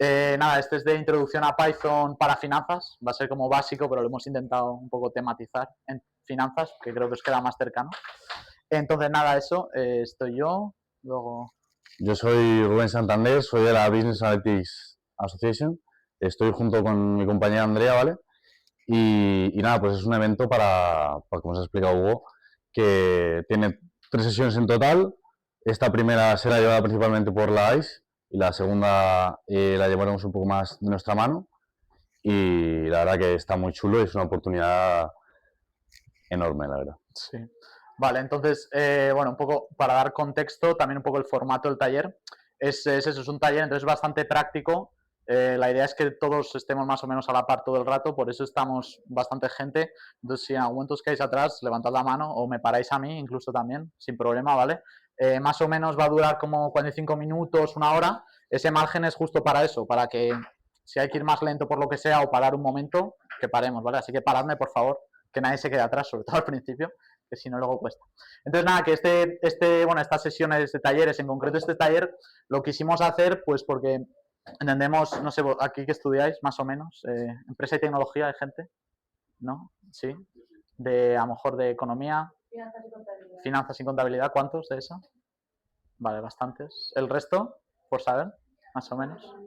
Nada, este es de introducción a Python para finanzas, va a ser como básico, pero lo hemos intentado un poco tematizar en finanzas, que creo que os queda más cercano. Entonces, nada, eso, estoy yo, luego... Yo soy Rubén Santander, soy de la Business Analytics Association, estoy junto con mi compañera Andrea, ¿vale? Y nada, pues es un evento para, como os ha explicado Hugo, que tiene 3 sesiones en total. Esta primera será llevada principalmente por la ICE y la segunda la llevaremos un poco más de nuestra mano. Y la verdad que está muy chulo y es una oportunidad enorme, la verdad. Sí. Vale, entonces, bueno, un poco para dar contexto, también un poco el formato del taller. Es eso, es un taller, entonces bastante práctico. La idea es que todos estemos más o menos a la par todo el rato, por eso estamos bastante gente. Entonces, si en algún momento os quedáis atrás, levantad la mano o me paráis a mí, incluso también, sin problema, ¿vale? Más o menos va a durar como 45 minutos, una hora. Ese margen es justo para eso, para que si hay que ir más lento por lo que sea o parar un momento, que paremos, ¿vale? Así que paradme, por favor, que nadie se quede atrás, sobre todo al principio, que si no luego cuesta. Entonces, nada, que bueno, estas sesiones de talleres, en concreto este taller, lo quisimos hacer pues porque entendemos, no sé, aquí que estudiáis, más o menos, empresa y tecnología de gente, ¿no? Sí. De, a lo mejor de economía. Finanzas y contabilidad. Finanzas y contabilidad, ¿cuántos de eso? Vale, bastantes. ¿El resto? Por saber, más o menos.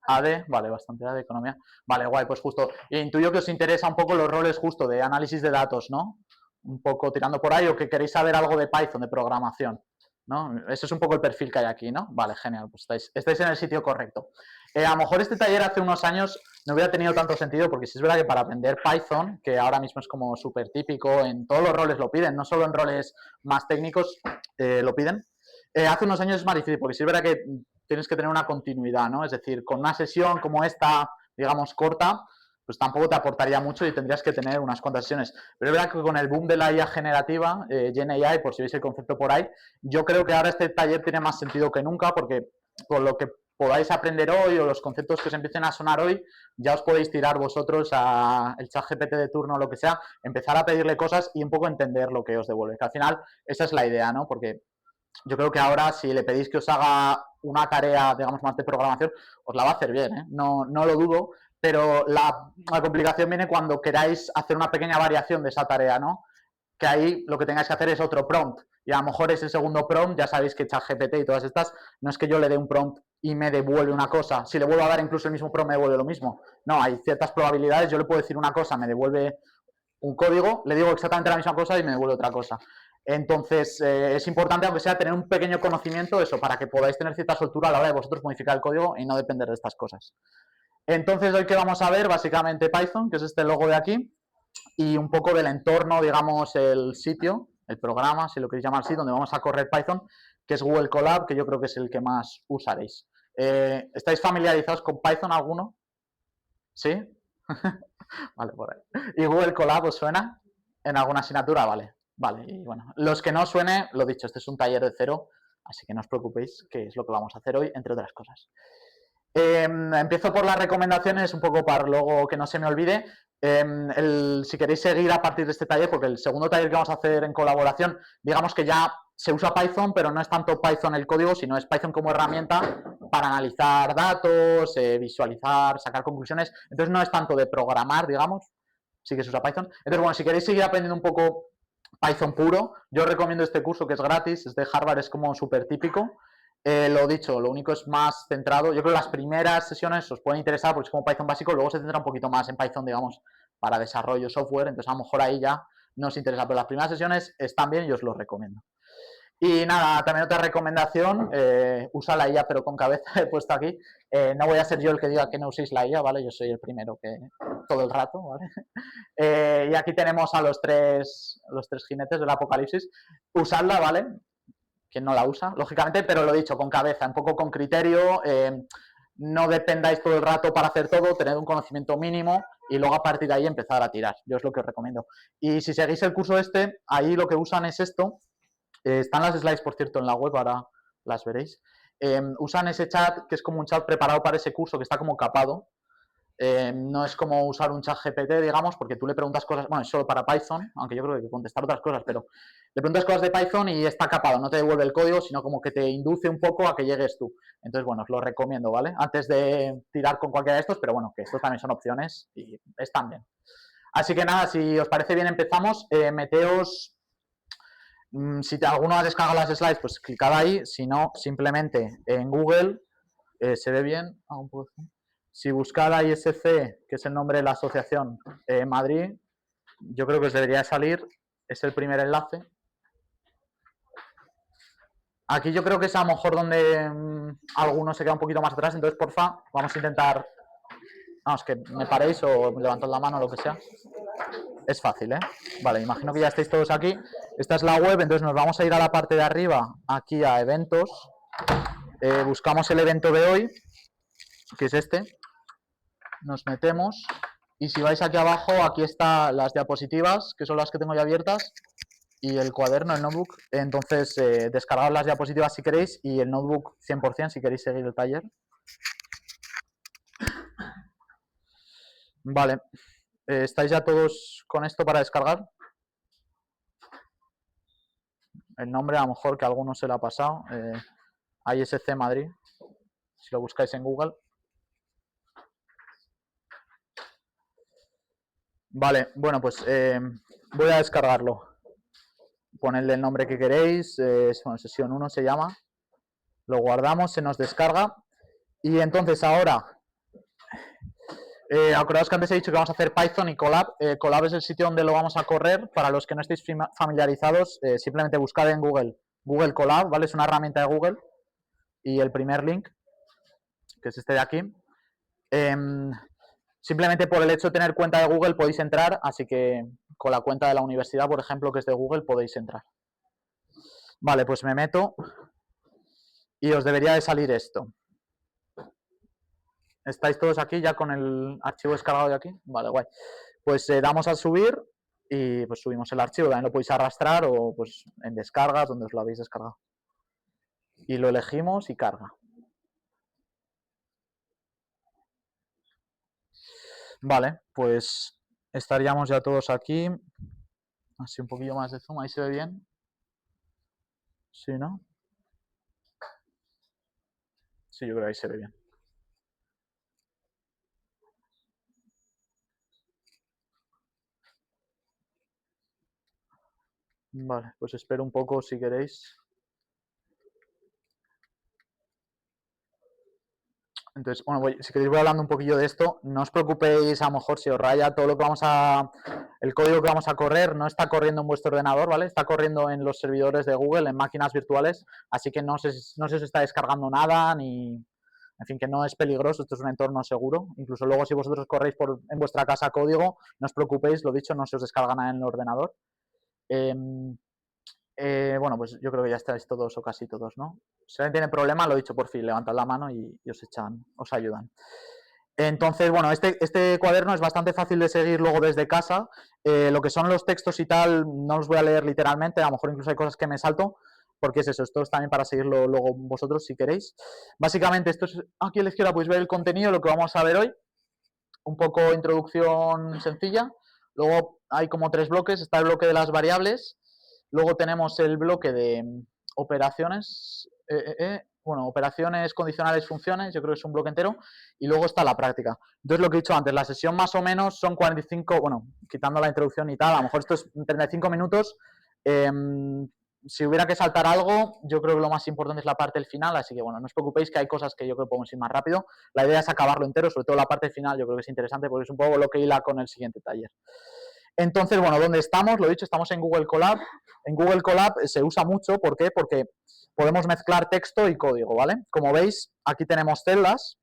AD, vale, bastante AD, economía. Vale, guay, pues justo. Intuyo que os interesa un poco los roles justo de análisis de datos, ¿no? Un poco tirando por ahí, o que queréis saber algo de Python, de programación, ¿no? Ese es un poco el perfil que hay aquí, ¿no? Vale, genial, pues estáis en el sitio correcto. A lo mejor este taller hace unos años no hubiera tenido tanto sentido, porque sí es verdad que para aprender Python, que ahora mismo es como súper típico, en todos los roles lo piden, no solo en roles más técnicos lo piden. Hace unos años es más difícil, porque sí es verdad que tienes que tener una continuidad, ¿no? Es decir, con una sesión como esta, digamos, corta, pues tampoco te aportaría mucho y tendrías que tener unas cuantas sesiones. Pero es verdad que con el boom de la IA generativa, GenAI, por si veis el concepto por ahí, yo creo que ahora este taller tiene más sentido que nunca, porque con lo que podáis aprender hoy o los conceptos que os empiecen a sonar hoy, ya os podéis tirar vosotros a el ChatGPT de turno o lo que sea, empezar a pedirle cosas y un poco entender lo que os devuelve. Que al final esa es la idea, ¿no? Porque yo creo que ahora si le pedís que os haga una tarea, digamos, más de programación, os la va a hacer bien, ¿eh? No lo dudo, pero la complicación viene cuando queráis hacer una pequeña variación de esa tarea, ¿no? Que ahí lo que tengáis que hacer es otro prompt. Y a lo mejor ese segundo prompt, ya sabéis que ChatGPT y todas estas, no es que yo le dé un prompt y me devuelve una cosa. Si le vuelvo a dar incluso el mismo prompt, me devuelve lo mismo. No, hay ciertas probabilidades. Yo le puedo decir una cosa, me devuelve un código, le digo exactamente la misma cosa y me devuelve otra cosa. Entonces, es importante, aunque sea, tener un pequeño conocimiento de eso, para que podáis tener cierta soltura a la hora de vosotros modificar el código y no depender de estas cosas. Entonces, hoy que vamos a ver, básicamente Python, que es este logo de aquí, y un poco del entorno, digamos, el sitio, el programa, si lo queréis llamar así, donde vamos a correr Python, que es Google Colab, que yo creo que es el que más usaréis. ¿Estáis familiarizados con Python alguno? ¿Sí? Vale, por ahí. ¿Y Google Colab os suena en alguna asignatura? Vale, vale. Y bueno, los que no suene, lo dicho, este es un taller de cero, así que no os preocupéis, que es lo que vamos a hacer hoy, entre otras cosas. Empiezo por las recomendaciones, un poco para luego que no se me olvide. Si queréis seguir a partir de este taller, porque el segundo taller que vamos a hacer en colaboración, digamos que ya se usa Python, pero no es tanto Python el código, sino es Python como herramienta para analizar datos, visualizar, sacar conclusiones. Entonces no es tanto de programar, digamos, sí que se usa Python. Entonces, bueno, si queréis seguir aprendiendo un poco Python puro, yo os recomiendo este curso que es gratis, es de Harvard, es como súper típico. Lo dicho, lo único es más centrado. Yo creo que las primeras sesiones os pueden interesar porque es como Python básico, luego se centra un poquito más en Python, digamos, para desarrollo software, entonces a lo mejor ahí ya no os interesa, pero las primeras sesiones están bien y os lo recomiendo. Y nada, también otra recomendación, usa la IA pero con cabeza, he puesto aquí. No voy a ser yo el que diga que no uséis la IA, ¿vale? Yo soy el primero que todo el rato, ¿vale? Y aquí tenemos a los tres jinetes del apocalipsis. Usadla, ¿vale? Quien no la usa, lógicamente, pero lo dicho, con cabeza, un poco con criterio, no dependáis todo el rato para hacer todo, tened un conocimiento mínimo y luego a partir de ahí empezar a tirar. Yo es lo que os recomiendo. Y si seguís el curso ahí lo que usan es esto. Están las slides, por cierto, en la web, ahora las veréis. Usan ese chat, que es como un chat preparado para ese curso, que está como capado. No es como usar un chat GPT, digamos, porque tú le preguntas cosas, bueno, es solo para Python, aunque yo creo que hay que contestar otras cosas, pero le preguntas cosas de Python y está capado, no te devuelve el código, sino como que te induce un poco a que llegues tú. Entonces, bueno, os lo recomiendo, ¿vale? Antes de tirar con cualquiera de estos, pero bueno, que estos también son opciones y están bien. Así que nada, si os parece bien empezamos. Meteos, si alguno ha descargado las slides, pues clicad ahí, si no, simplemente en Google, se ve bien, un poco. Si buscad a ISC, que es el nombre de la asociación Madrid, yo creo que os debería salir, es el primer enlace. Aquí yo creo que es a lo mejor donde alguno se queda un poquito más atrás, entonces porfa, vamos a intentar, vamos, que me paréis o levantad la mano o lo que sea. Es fácil, ¿eh? Vale, imagino que ya estáis todos aquí. Esta es la web, entonces nos vamos a ir a la parte de arriba, aquí a eventos. Buscamos el evento de hoy, que es este. Nos metemos y si vais aquí abajo, aquí están las diapositivas, que son las que tengo ya abiertas, y el cuaderno, el notebook. Entonces, descargad las diapositivas si queréis y el notebook 100% si queréis seguir el taller. Vale, ¿estáis ya todos con esto para descargar? El nombre, a lo mejor que a alguno se le ha pasado, ISC Madrid, si lo buscáis en Google. Vale, bueno, pues voy a descargarlo. Ponedle el nombre que queréis, bueno, sesión 1 se llama. Lo guardamos, se nos descarga. Y entonces ahora, acordaos que antes he dicho que vamos a hacer Python y Colab. Colab es el sitio donde lo vamos a correr. Para los que no estéis familiarizados, simplemente buscad en Google Colab, ¿vale? Es una herramienta de Google. Y el primer link, que es este de aquí. Simplemente por el hecho de tener cuenta de Google podéis entrar, así que con la cuenta de la universidad, por ejemplo, que es de Google, podéis entrar. Vale, pues me meto y os debería de salir esto. ¿Estáis todos aquí ya con el archivo descargado de aquí? Vale, guay. Pues damos a subir y pues subimos el archivo. También lo podéis arrastrar o pues en descargas, donde os lo habéis descargado. Y lo elegimos y carga. Vale, pues estaríamos ya todos aquí. Así un poquillo más de zoom, ahí se ve bien. Sí, ¿no? Sí, yo creo que ahí se ve bien. Vale, pues espero un poco si queréis. Entonces, bueno, si queréis voy hablando un poquillo de esto. No os preocupéis, a lo mejor si os raya todo lo que el código que vamos a correr no está corriendo en vuestro ordenador, ¿vale? Está corriendo en los servidores de Google, en máquinas virtuales, así que no se os está descargando nada, ni, en fin, que no es peligroso, esto es un entorno seguro. Incluso luego si vosotros corréis en vuestra casa código, no os preocupéis, lo dicho, no se os descarga nada en el ordenador. Bueno, pues yo creo que ya estáis todos o casi todos, ¿no? Si alguien tiene problema, lo he dicho, por fin, levantad la mano y os ayudan. Entonces, bueno, este cuaderno es bastante fácil de seguir luego desde casa. Lo que son los textos y tal, no los voy a leer literalmente, a lo mejor incluso hay cosas que me salto, porque es eso, esto es también para seguirlo luego vosotros si queréis. Básicamente, esto es, aquí a la izquierda podéis ver el contenido, lo que vamos a ver hoy. Un poco introducción sencilla. Luego hay como 3 bloques, está el bloque de las variables. Luego tenemos el bloque de operaciones, bueno, operaciones, condicionales, funciones, yo creo que es un bloque entero, y luego está la práctica. Entonces, lo que he dicho antes, la sesión más o menos son 45, bueno, quitando la introducción y tal, a lo mejor esto es 35 minutos. Si hubiera que saltar algo, yo creo que lo más importante es la parte del final, así que bueno, no os preocupéis que hay cosas que yo creo que podemos ir más rápido. La idea es acabarlo entero, sobre todo la parte final, yo creo que es interesante porque es un poco lo que hila con el siguiente taller. Entonces, bueno, ¿dónde estamos? Lo he dicho, estamos en Google Colab. En Google Colab se usa mucho, ¿por qué? Porque podemos mezclar texto y código, ¿vale? Como veis, aquí tenemos celdas.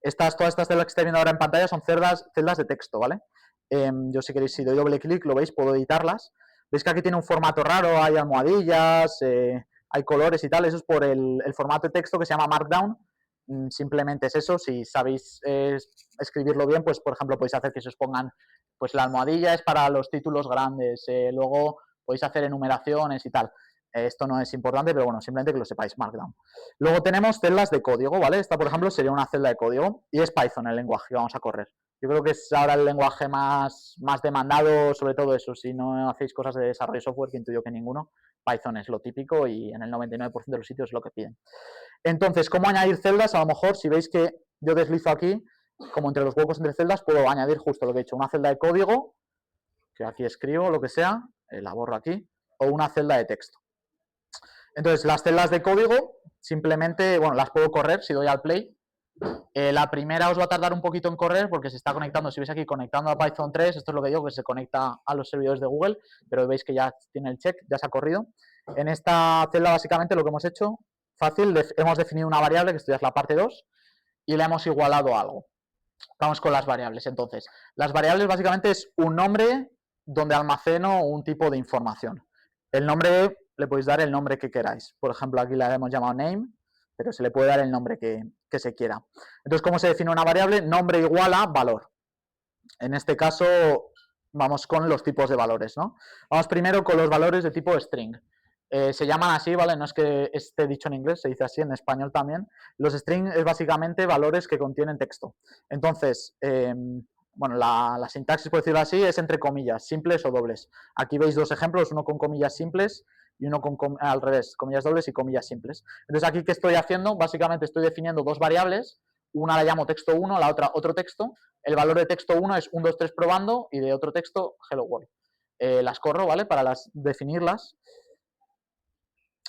Todas estas celdas que estáis viendo ahora en pantalla son celdas de texto, ¿vale? Yo si queréis, si doy doble clic, lo veis, puedo editarlas. Veis que aquí tiene un formato raro, hay almohadillas, hay colores y tal. Eso es por el formato de texto que se llama Markdown. Simplemente es eso. Si sabéis escribirlo bien, pues por ejemplo podéis hacer que se os pongan, pues la almohadilla es para los títulos grandes, luego podéis hacer enumeraciones y tal. Esto no es importante, pero bueno, simplemente que lo sepáis, Markdown. Luego tenemos celdas de código, ¿vale? Esta, por ejemplo, sería una celda de código y es Python el lenguaje que vamos a correr. Yo creo que es ahora el lenguaje más demandado, sobre todo eso, si no hacéis cosas de desarrollo de software, que intuyo que ninguno, Python es lo típico y en el 99% de los sitios es lo que piden. Entonces, ¿cómo añadir celdas? A lo mejor, si veis que yo deslizo aquí, como entre los huecos entre celdas, puedo añadir justo lo que he dicho, una celda de código, que aquí escribo, lo que sea, la borro aquí, o una celda de texto. Entonces, las celdas de código, simplemente, bueno, las puedo correr si doy al play. La primera os va a tardar un poquito en correr porque se está conectando, si veis aquí, conectando a Python 3, esto es lo que digo, que se conecta a los servidores de Google, pero veis que ya tiene el check, ya se ha corrido. En esta celda, básicamente, lo que hemos hecho, fácil, hemos definido una variable, que esto ya es la parte 2, y le hemos igualado a algo. Vamos con las variables, entonces. Las variables, básicamente, es un nombre donde almaceno un tipo de información. El nombre, le podéis dar el nombre que queráis. Por ejemplo, aquí la hemos llamado name, pero se le puede dar el nombre que se quiera. Entonces, ¿cómo se define una variable? Nombre igual a valor. En este caso, vamos con los tipos de valores, ¿no? Vamos primero con los valores de tipo string. Se llaman así, ¿vale? No es que esté dicho en inglés, se dice así en español también. Los string es básicamente valores que contienen texto. Entonces, bueno, la sintaxis, por decirlo así, es entre comillas, simples o dobles. Aquí veis dos ejemplos, uno con comillas simples y uno con al revés, comillas dobles y comillas simples. Entonces, aquí, ¿qué estoy haciendo? Básicamente estoy definiendo dos variables, una la llamo texto 1, la otra otro texto. El valor de texto 1 es 1, 2, 3 probando y de otro texto hello world. Las corro, ¿vale? Para definirlas.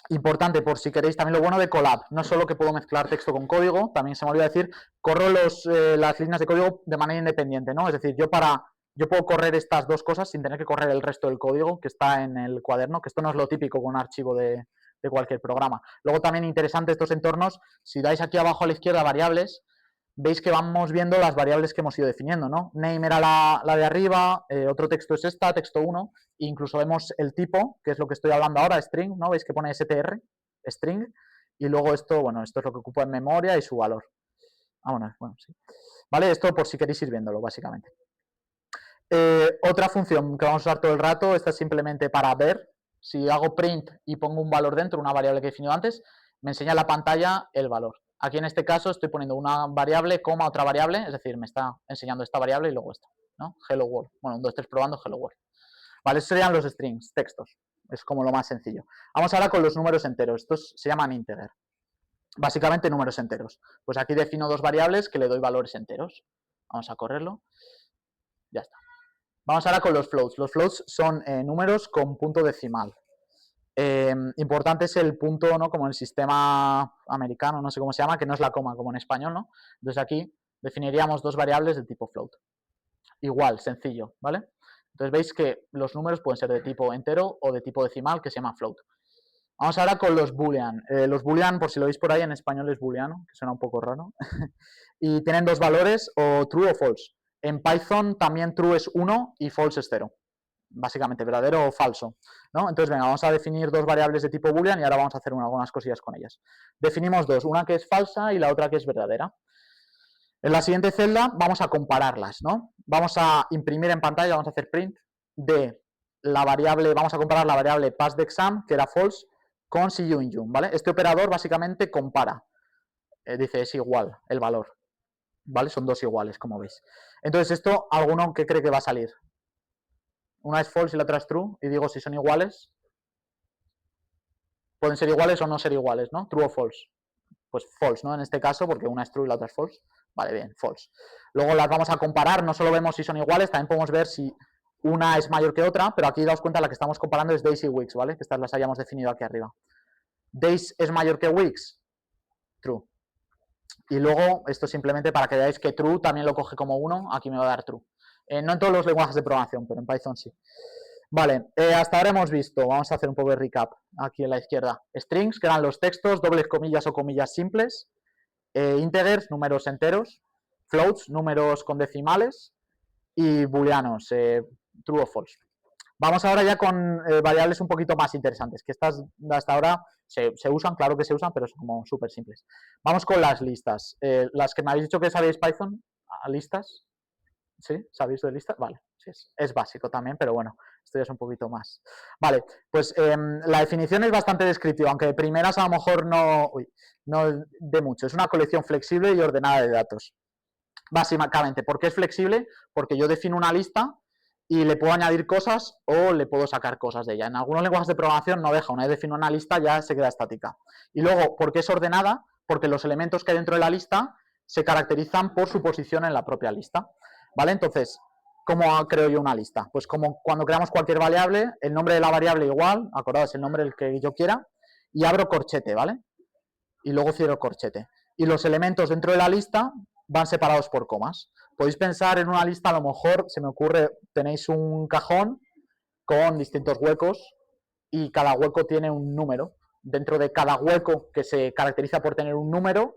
Importante, por si queréis, también lo bueno de Colab, no solo que puedo mezclar texto con código, también se me olvidó decir, corro las líneas de código de manera independiente, ¿no? Es decir, yo puedo correr estas dos cosas sin tener que correr el resto del código que está en el cuaderno, que esto no es lo típico con un archivo de cualquier programa. Luego también interesante estos entornos, si dais aquí abajo a la izquierda variables, veis que vamos viendo las variables que hemos ido definiendo, ¿no? Name era la de arriba, otro texto es esta, texto 1, e incluso vemos el tipo, que es lo que estoy hablando ahora, string, ¿no? Veis que pone str, string, y luego esto, bueno, esto es lo que ocupa en memoria y su valor. Bueno, sí. ¿Vale? Esto por si queréis ir viéndolo, básicamente. Otra función que vamos a usar todo el rato, esta es simplemente para ver, si hago print y pongo un valor dentro, una variable que he definido antes, me enseña en la pantalla el valor. Aquí en este caso estoy poniendo una variable, coma otra variable, es decir, me está enseñando esta variable y luego esta, ¿no? Hello world. Bueno, 1, 2, 3 probando hello world. Vale, esos serían los strings, textos. Es como lo más sencillo. Vamos ahora con los números enteros. Estos se llaman integer. Básicamente números enteros. Pues aquí defino dos variables que le doy valores enteros. Vamos a correrlo. Ya está. Vamos ahora con los floats. Los floats son números con punto decimal. Importante es el punto, ¿no? Como en el sistema americano, no sé cómo se llama, que no es la coma, como en español, ¿no? Entonces aquí definiríamos dos variables del tipo float. Igual, sencillo, ¿vale? Entonces veis que los números pueden ser de tipo entero o de tipo decimal, que se llama float. Vamos ahora con los boolean. Los boolean, por si lo veis por ahí, en español es booleano, que suena un poco raro. Y tienen dos valores, o true o false. En Python también true es 1 y false es 0. Básicamente, verdadero o falso, ¿no? Entonces, venga, vamos a definir dos variables de tipo boolean y ahora vamos a hacer algunas cosillas con ellas. Definimos dos, una que es falsa y la otra que es verdadera. En la siguiente celda vamos a compararlas, ¿no? Vamos a imprimir en pantalla, vamos a hacer print de la variable, vamos a comparar la variable passExam, que era false, con CUINJUM, ¿vale? Este operador básicamente compara, dice es igual el valor, ¿vale? Son dos iguales, como veis. Entonces, esto, ¿alguno que cree que va a salir? Una es false y la otra es true, y digo si son iguales. Pueden ser iguales o no ser iguales, ¿no? True o false. Pues false, ¿no? En este caso, porque una es true y la otra es false. Vale, bien, false. Luego las vamos a comparar, no solo vemos si son iguales, también podemos ver si una es mayor que otra, pero aquí daos cuenta la que estamos comparando es days y weeks, ¿vale? Que estas las hayamos definido aquí arriba. Days es mayor que weeks, true. Y luego, esto simplemente para que veáis que true también lo coge como 1, aquí me va a dar true. No en todos los lenguajes de programación, pero en Python sí. Vale, hasta ahora hemos visto, vamos a hacer un poco de recap aquí en la izquierda. Strings, que eran los textos, dobles comillas o comillas simples. Integers, números enteros. Floats, números con decimales. Y booleanos, true o false. Vamos ahora ya con variables un poquito más interesantes, que estas hasta ahora se usan, claro que se usan, pero son como súper simples. Vamos con las listas. Las que me habéis dicho que sabéis Python, listas. ¿Sí? ¿Sabéis de lista? Vale, sí, es básico también, pero bueno, esto ya es un poquito más. Vale, pues la definición es bastante descriptiva, aunque de primeras a lo mejor no de mucho. Es una colección flexible y ordenada de datos. Básicamente, ¿por qué es flexible? Porque yo defino una lista y le puedo añadir cosas o le puedo sacar cosas de ella. En algunos lenguajes de programación no deja, una vez defino una lista ya se queda estática. Y luego, ¿por qué es ordenada? Porque los elementos que hay dentro de la lista se caracterizan por su posición en la propia lista. ¿Vale? Entonces, ¿cómo creo yo una lista? Pues como cuando creamos cualquier variable, el nombre de la variable igual, acordaos, el nombre el que yo quiera, y abro corchete, ¿vale? Y luego cierro corchete. Y los elementos dentro de la lista van separados por comas. Podéis pensar en una lista, a lo mejor, se me ocurre, tenéis un cajón con distintos huecos y cada hueco tiene un número. Dentro de cada hueco que se caracteriza por tener un número,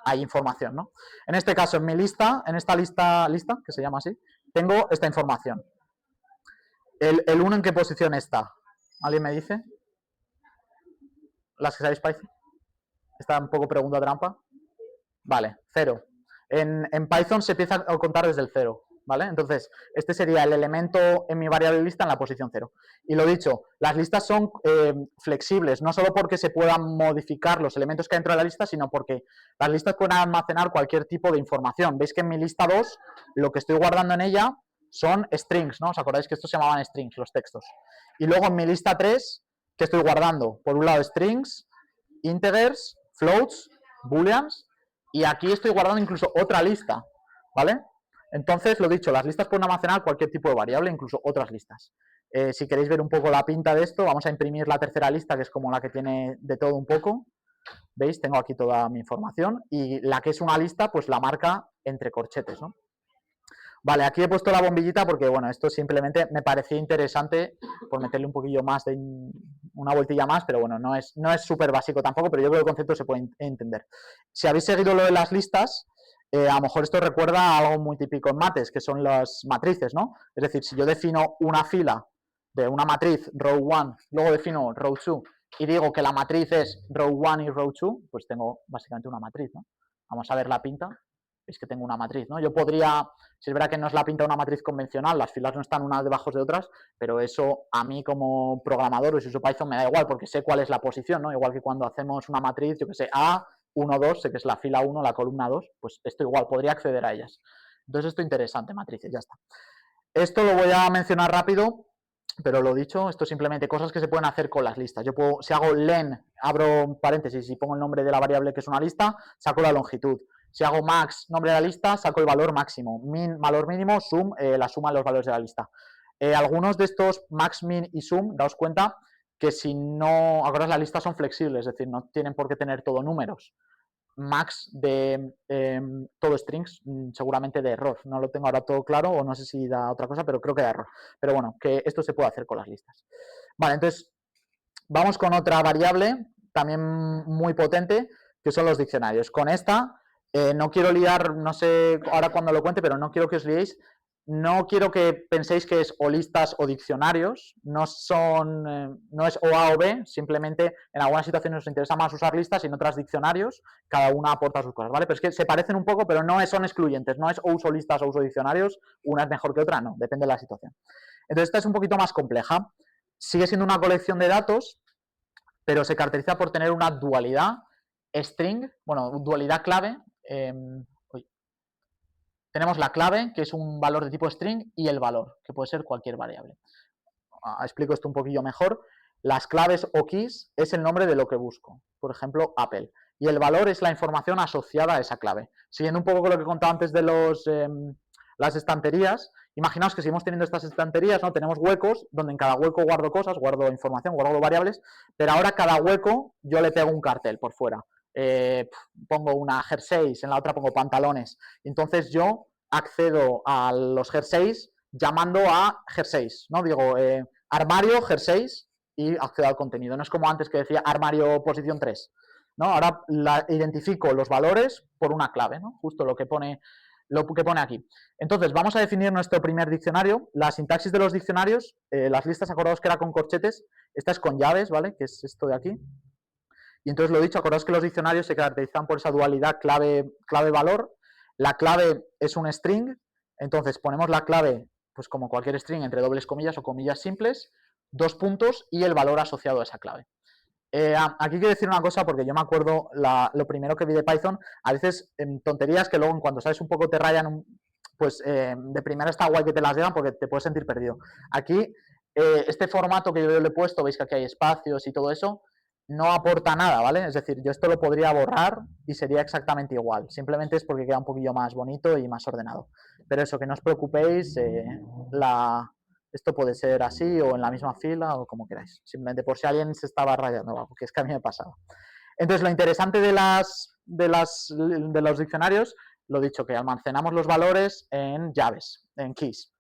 hay información, ¿no? En este caso, en mi lista, en esta lista que se llama así, tengo esta información. ¿El 1 en qué posición está? ¿Alguien me dice? ¿Las que sabéis Python? Está un poco pregunta trampa. Vale, 0. En Python se empieza a contar desde el 0, ¿vale? Entonces, este sería el elemento en mi variable lista en la posición 0. Y lo dicho, las listas son flexibles, no solo porque se puedan modificar los elementos que hay dentro de la lista, sino porque las listas pueden almacenar cualquier tipo de información. Veis que en mi lista 2, lo que estoy guardando en ella son strings, ¿no? ¿Os acordáis que estos se llamaban strings, los textos? Y luego en mi lista 3, ¿qué estoy guardando? Por un lado strings, integers, floats, booleans, y aquí estoy guardando incluso otra lista, ¿vale? Entonces, lo dicho, las listas pueden almacenar cualquier tipo de variable, incluso otras listas. Si queréis ver un poco la pinta de esto, vamos a imprimir la tercera lista, que es como la que tiene de todo un poco. ¿Veis? Tengo aquí toda mi información y la que es una lista, pues la marca entre corchetes, ¿no? Vale, aquí he puesto la bombillita porque, bueno, esto simplemente me parecía interesante por meterle un poquillo más de una vueltilla más, pero bueno, no es súper básico tampoco, pero yo creo que el concepto se puede entender. Si habéis seguido lo de las listas, a lo mejor esto recuerda a algo muy típico en mates, que son las matrices, ¿no? Es decir, si yo defino una fila de una matriz row 1, luego defino row 2 y digo que la matriz es row 1 y row 2, pues tengo básicamente una matriz, ¿no? Vamos a ver la pinta. Es que tengo una matriz, ¿no? Yo podría, si es verdad que no es la pinta de una matriz convencional, las filas no están unas debajo de otras, pero eso a mí como programador o si uso Python me da igual porque sé cuál es la posición, ¿no? Igual que cuando hacemos una matriz, yo que sé, A, 1, 2, sé que es la fila 1, la columna 2, pues esto igual, podría acceder a ellas. Entonces esto es interesante, matrices, ya está. Esto lo voy a mencionar rápido, pero lo dicho, esto es simplemente cosas que se pueden hacer con las listas. Yo puedo, si hago len, abro paréntesis y pongo el nombre de la variable que es una lista, saco la longitud. Si hago max, nombre de la lista, saco el valor máximo. Min, valor mínimo, sum, la suma de los valores de la lista. Algunos de estos max, min y sum, daos cuenta que si no, ahora las listas son flexibles, es decir, no tienen por qué tener todo números. Max de todo strings, seguramente de error. No lo tengo ahora todo claro o no sé si da otra cosa, pero creo que da error. Pero bueno, que esto se puede hacer con las listas. Vale, entonces vamos con otra variable también muy potente, que son los diccionarios. Con esta no quiero liar, no sé ahora cuando lo cuente, pero no quiero que os liéis. No quiero que penséis que es o listas o diccionarios, no es o A o B, simplemente en algunas situaciones nos interesa más usar listas y en otras diccionarios, cada una aporta sus cosas, ¿vale? Pero es que se parecen un poco, pero no son excluyentes, no es o uso listas o uso diccionarios, una es mejor que otra, no, depende de la situación. Entonces esta es un poquito más compleja, sigue siendo una colección de datos, pero se caracteriza por tener una dualidad string, bueno, dualidad clave. Tenemos la clave, que es un valor de tipo string, y el valor, que puede ser cualquier variable. Explico esto un poquillo mejor. Las claves o keys es el nombre de lo que busco. Por ejemplo, Apple. Y el valor es la información asociada a esa clave. Siguiendo un poco con lo que contaba antes de las estanterías, imaginaos que seguimos teniendo estas estanterías, ¿no? Tenemos huecos donde en cada hueco guardo cosas, guardo información, guardo variables, pero ahora cada hueco yo le pego un cartel por fuera. Pongo una jerseys, en la otra pongo pantalones. Entonces yo accedo a los jerseys llamando a jerseys, ¿no? Digo, armario, jerseys y accedo al contenido. No es como antes que decía armario posición 3, ¿no? Ahora identifico los valores por una clave, ¿no? Justo lo que pone aquí. Entonces, vamos a definir nuestro primer diccionario. La sintaxis de los diccionarios, las listas, acordaos que era con corchetes, esta es con llaves, ¿vale? Que es esto de aquí. Y entonces lo dicho, acordaos que los diccionarios se caracterizan por esa dualidad clave-valor. La clave es un string, Entonces ponemos la clave, pues como cualquier string, entre dobles comillas o comillas simples, 2 puntos y el valor asociado a esa clave. Aquí quiero decir una cosa porque yo me acuerdo lo primero que vi de Python, a veces tonterías que luego en cuanto sabes un poco te rayan, pues de primera está guay que te las digan porque te puedes sentir perdido. Aquí, este formato que yo le he puesto, veis que aquí hay espacios y todo eso, no aporta nada, ¿vale? Es decir, yo esto lo podría borrar y sería exactamente igual, simplemente es porque queda un poquillo más bonito y más ordenado. Pero eso, que no os preocupéis, esto puede ser así o en la misma fila o como queráis. Simplemente por si alguien se estaba rayando algo, que es que a mí me pasaba. Entonces, lo interesante de los diccionarios, lo dicho, que almacenamos los valores en llaves, en keys.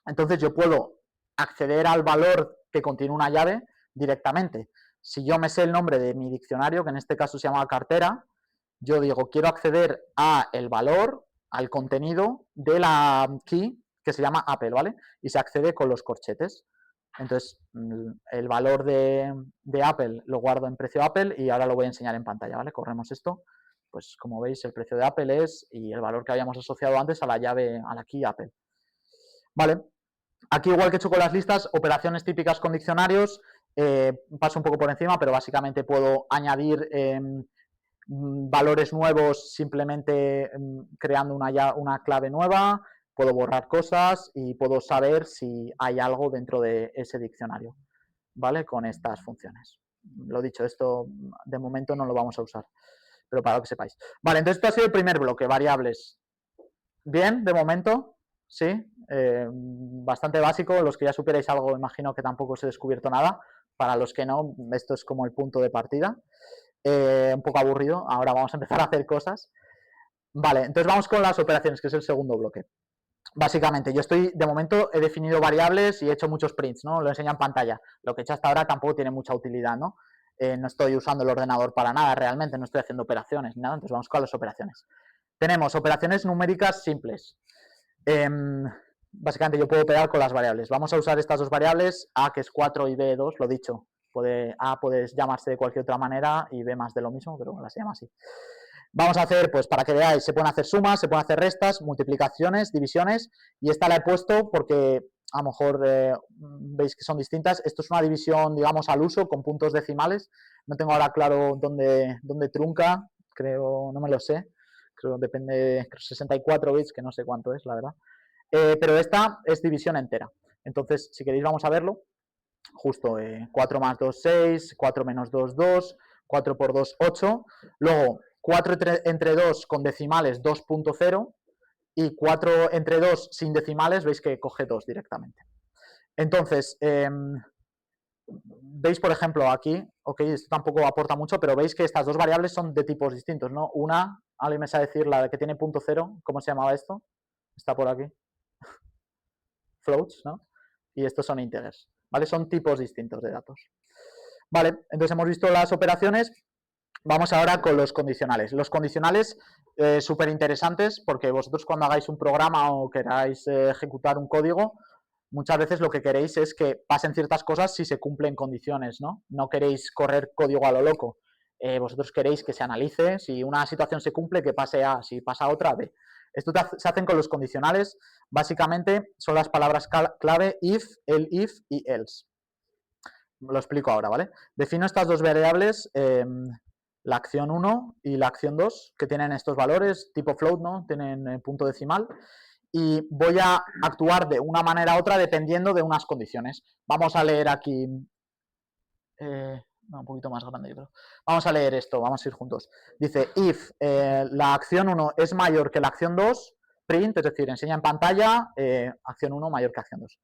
Entonces, yo puedo acceder al valor que contiene una llave directamente. Si yo me sé el nombre de mi diccionario, que en este caso se llama cartera, yo digo, quiero acceder a el valor, al contenido de la key que se llama Apple, ¿vale? Y se accede con los corchetes. Entonces, el valor de Apple lo guardo en precio Apple y ahora lo voy a enseñar en pantalla, ¿vale? Corremos esto. Pues como veis, el precio de Apple es y el valor que habíamos asociado antes a la llave, a la key Apple. Vale. Aquí, igual que he hecho con las listas, operaciones típicas con diccionarios, paso un poco por encima, pero básicamente puedo añadir valores nuevos simplemente creando una clave nueva, puedo borrar cosas y puedo saber si hay algo dentro de ese diccionario, ¿vale? Con estas funciones. Lo dicho, esto de momento no lo vamos a usar, pero para que sepáis. Vale, entonces esto ha sido el primer bloque, variables. Bien, de momento, sí, bastante básico. Los que ya supierais algo, imagino que tampoco os he descubierto nada. Para los que no, esto es como el punto de partida. Un poco aburrido, ahora vamos a empezar a hacer cosas. Vale, entonces vamos con las operaciones, que es el segundo bloque. Básicamente, yo de momento he definido variables y he hecho muchos prints, ¿no? Lo enseño en pantalla. Lo que he hecho hasta ahora tampoco tiene mucha utilidad, ¿no? No estoy usando el ordenador para nada realmente, no estoy haciendo operaciones ni nada, entonces vamos con las operaciones. Tenemos operaciones numéricas simples. Básicamente yo puedo operar con las variables. Vamos a usar estas dos variables, A que es 4 y B 2, lo dicho. A puede llamarse de cualquier otra manera y B más de lo mismo, pero las llama así. Vamos a hacer, pues para que veáis, se pueden hacer sumas, se pueden hacer restas, multiplicaciones, divisiones, y esta la he puesto porque a lo mejor veis que son distintas. Esto es una división, digamos, al uso, con puntos decimales. No tengo ahora claro dónde trunca, creo, no me lo sé. Creo que depende, 64 bits, que no sé cuánto es, la verdad. Pero esta es división entera. Entonces, si queréis, vamos a verlo. Justo 4 más 2, 6, 4 menos 2, 2, 4 por 2, 8. Luego, 4 entre 2 con decimales, 2.0. Y 4 entre 2 sin decimales, veis que coge 2 directamente. Entonces, veis, por ejemplo, aquí, ok, esto tampoco aporta mucho, pero veis que estas dos variables son de tipos distintos, ¿no? Una, alguien me sabe decir, la que tiene punto cero, ¿cómo se llamaba esto? Está por aquí. Floats, ¿no? Y estos son integers, ¿vale? Son tipos distintos de datos. Vale, entonces hemos visto las operaciones. Vamos ahora con los condicionales. Los condicionales, súper interesantes, porque vosotros cuando hagáis un programa o queráis ejecutar un código, muchas veces lo que queréis es que pasen ciertas cosas si se cumplen condiciones, ¿no? No queréis correr código a lo loco. Vosotros queréis que se analice, si una situación se cumple, que pase A, si pasa otra, B. Esto se hacen con los condicionales. Básicamente son las palabras clave if, el if y else. Lo explico ahora, ¿vale? Defino estas dos variables, la acción 1 y la acción 2, que tienen estos valores, tipo float, ¿no? Tienen punto decimal. Y voy a actuar de una manera u otra dependiendo de unas condiciones. Vamos a leer aquí... un poquito más grande, yo creo. Vamos a leer esto, vamos a ir juntos. Dice, if la acción 1 es mayor que la acción 2, print, es decir, enseña en pantalla, acción 1 mayor que acción 2.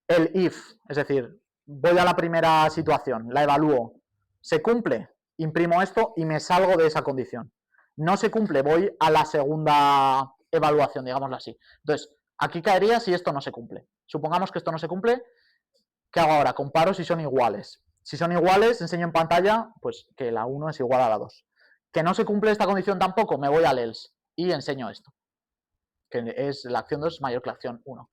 El if, es decir, voy a la primera situación, la evalúo, se cumple, imprimo esto y me salgo de esa condición. No se cumple, voy a la segunda evaluación, digámoslo así. Entonces, aquí caería si esto no se cumple. Supongamos que esto no se cumple, ¿qué hago ahora? Comparo si son iguales. Si son iguales, enseño en pantalla pues que la 1 es igual a la 2. Que no se cumple esta condición tampoco, me voy al else y enseño esto, que es la acción 2 mayor que la acción 1.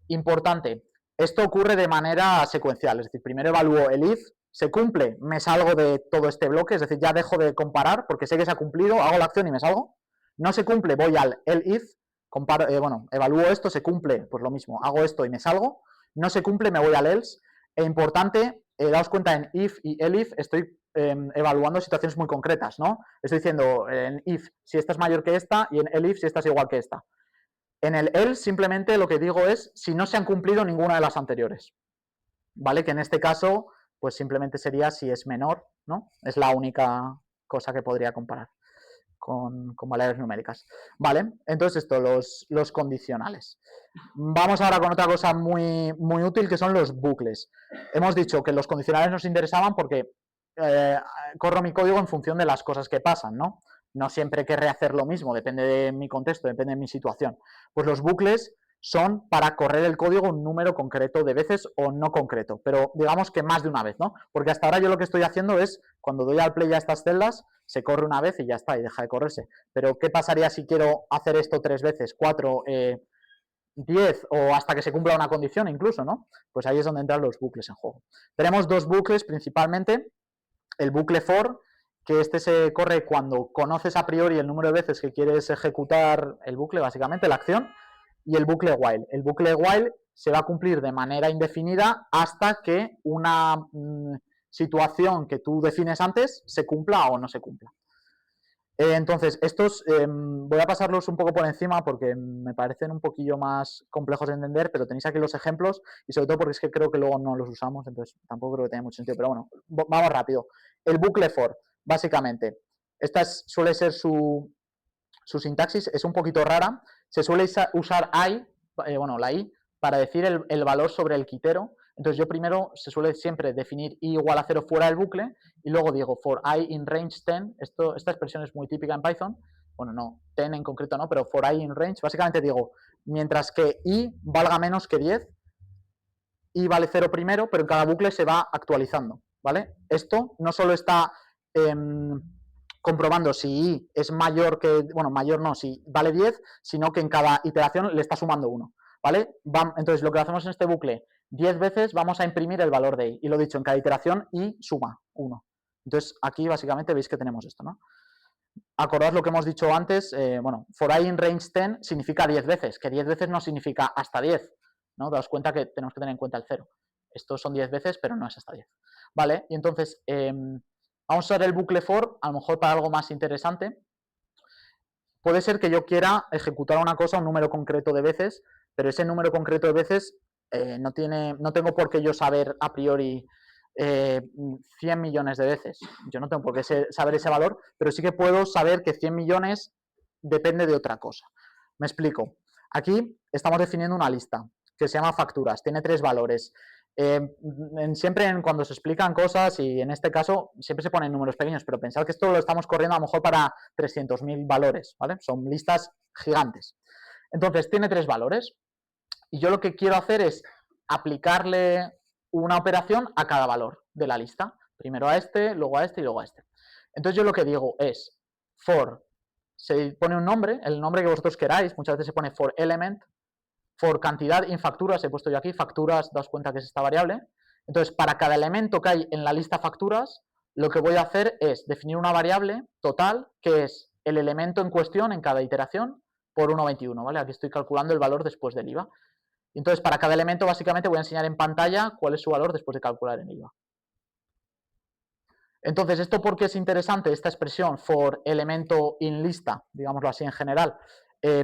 Importante, esto ocurre de manera secuencial, es decir, primero evalúo el if, se cumple, me salgo de todo este bloque, es decir, ya dejo de comparar porque sé que se ha cumplido, hago la acción y me salgo. No se cumple, voy al el if, evalúo esto, se cumple, pues lo mismo, hago esto y me salgo, no se cumple, me voy al else. E importante, daos cuenta, en if y elif estoy evaluando situaciones muy concretas, ¿no? Estoy diciendo en if si esta es mayor que esta y en elif si esta es igual que esta. En el else simplemente lo que digo es si no se han cumplido ninguna de las anteriores, ¿vale? Que en este caso, pues simplemente sería si es menor, ¿no? Es la única cosa que podría comparar con variables numéricas. Vale, entonces esto, los condicionales. Vamos ahora con otra cosa muy, muy útil, que son los bucles. Hemos dicho que los condicionales nos interesaban porque corro mi código en función de las cosas que pasan, ¿no? No siempre querré hacer lo mismo, depende de mi contexto, depende de mi situación. Pues los bucles son para correr el código un número concreto de veces o no concreto, pero digamos que más de una vez, ¿no? Porque hasta ahora yo lo que estoy haciendo es, cuando doy al play a estas celdas, se corre una vez y ya está, y deja de correrse. Pero ¿qué pasaría si quiero hacer esto 3 veces, 4, 10 o hasta que se cumpla una condición incluso, ¿no? Pues ahí es donde entran los bucles en juego. Tenemos dos bucles principalmente, el bucle for, que este se corre cuando conoces a priori el número de veces que quieres ejecutar el bucle, básicamente, la acción, y el bucle while. El bucle while se va a cumplir de manera indefinida hasta que una situación que tú defines antes se cumpla o no se cumpla. Entonces, estos voy a pasarlos un poco por encima porque me parecen un poquillo más complejos de entender, pero tenéis aquí los ejemplos y sobre todo porque es que creo que luego no los usamos, entonces tampoco creo que tenga mucho sentido, pero bueno, vamos rápido. El bucle for, básicamente, esta suele ser su sintaxis, es un poquito rara, se suele usar I, la I, para decir el valor sobre el quitero. Entonces yo primero se suele siempre definir i igual a 0 fuera del bucle y luego digo for I in range 10, esta expresión es muy típica en Python, bueno, no, 10 en concreto no, pero for I in range, básicamente digo, mientras que i valga menos que 10, i vale 0 primero, pero en cada bucle se va actualizando, ¿vale? Esto no solo está comprobando si i es mayor que, bueno, mayor no, si vale 10, sino que en cada iteración le está sumando 1, ¿vale? Entonces lo que hacemos en este bucle, 10 veces vamos a imprimir el valor de i, y lo dicho, en cada iteración i suma 1. Entonces aquí básicamente veis que tenemos esto, ¿no? Acordad lo que hemos dicho antes, for I in range 10 significa 10 veces, que 10 veces no significa hasta 10, ¿no? Daos cuenta que tenemos que tener en cuenta el 0. Estos son 10 veces, pero no es hasta 10. ¿Vale? Y entonces, vamos a usar el bucle for, a lo mejor para algo más interesante. Puede ser que yo quiera ejecutar una cosa, un número concreto de veces, pero ese número concreto de veces no tengo por qué yo saber a priori 100 millones de veces. Yo no tengo por qué saber ese valor, pero sí que puedo saber que 100 millones depende de otra cosa. Me explico. Aquí estamos definiendo una lista que se llama facturas, tiene 3 valores. Siempre cuando se explican cosas, y en este caso siempre se ponen números pequeños, pero pensad que esto lo estamos corriendo a lo mejor para 300.000 valores, ¿vale? Son listas gigantes. Entonces, tiene 3 valores. Y yo lo que quiero hacer es aplicarle una operación a cada valor de la lista. Primero a este, luego a este y luego a este. Entonces yo lo que digo es for, se pone un nombre, el nombre que vosotros queráis, muchas veces se pone for element, for cantidad in facturas, he puesto yo aquí, facturas, daos cuenta que es esta variable. Entonces, para cada elemento que hay en la lista facturas, lo que voy a hacer es definir una variable total, que es el elemento en cuestión en cada iteración, por 1,21, ¿vale? Aquí estoy calculando el valor después del IVA. Entonces, para cada elemento, básicamente, voy a enseñar en pantalla cuál es su valor después de calcular el IVA. Entonces, ¿esto por qué es interesante? Esta expresión for elemento in lista, digámoslo así en general.